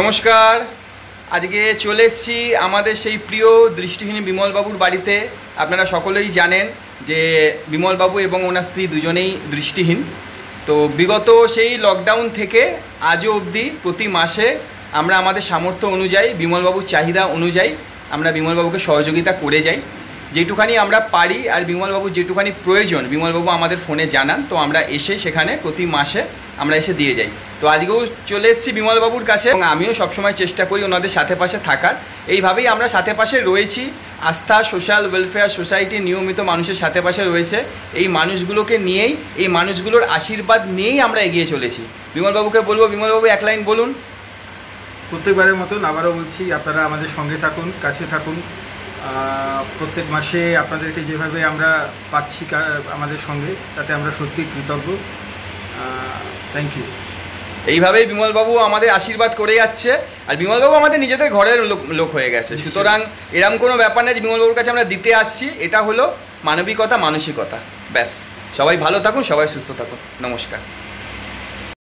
নমস্কার। আজকে চলে এসেছি আমাদের সেই প্রিয় দৃষ্টিহীন বিমলবাবুর বাড়িতে। আপনারা সকলেই জানেন যে বিমলবাবু এবং ওনার স্ত্রী দুজনেই দৃষ্টিহীন। তো বিগত সেই লকডাউন থেকে আজও অবধি প্রতি মাসে আমরা আমাদের সামর্থ্য অনুযায়ী, বিমলবাবুর চাহিদা অনুযায়ী আমরা বিমলবাবুকে সহযোগিতা করে যাই যেটুখানি আমরা পারি। আর বিমলবাবুর যেটুখানি প্রয়োজন বিমলবাবু আমাদের ফোনে জানান, তো আমরা এসে সেখানে প্রতি মাসে আমরা এসে দিয়ে যাই। তো আজকেও চলে এসেছি বিমলবাবুর কাছে এবং আমিও সবসময় চেষ্টা করি ওনাদের সাথে পাশে থাকার। এইভাবেই আমরা সাথে পাশে রয়েছি। আস্থা সোশ্যাল ওয়েলফেয়ার সোসাইটি নিয়মিত মানুষের সাথে পাশে রয়েছে। এই মানুষগুলোকে নিয়েই, এই মানুষগুলোর আশীর্বাদ নিয়েই আমরা এগিয়ে চলেছি। বিমলবাবুকে বলবো, বিমলবাবু এক লাইন বলুন। প্রত্যেকবারের মতন আবারও বলছি, আপনারা আমাদের সঙ্গে থাকুন, কাছে থাকুন। প্রত্যেক মাসে আপনাদেরকে যেভাবে আমরা পাচ্ছি আমাদের সঙ্গে, তাতে আমরা সত্যি কৃতজ্ঞ। Thank you. এইভাবেই বিমলবাবু আমাদের আশীর্বাদ করে যাচ্ছে। আর বিমলবাবু আমাদের নিজেদের ঘরের লোক হয়ে গেছে, সুতরাং এরম কোনো ব্যাপার নেই যে বিমলবাবুর কাছে আমরা দিতে আসছি। এটা হলো মানবিকতা, মানসিকতা, ব্যাস। সবাই ভালো থাকুন, সবাই সুস্থ থাকুন। নমস্কার।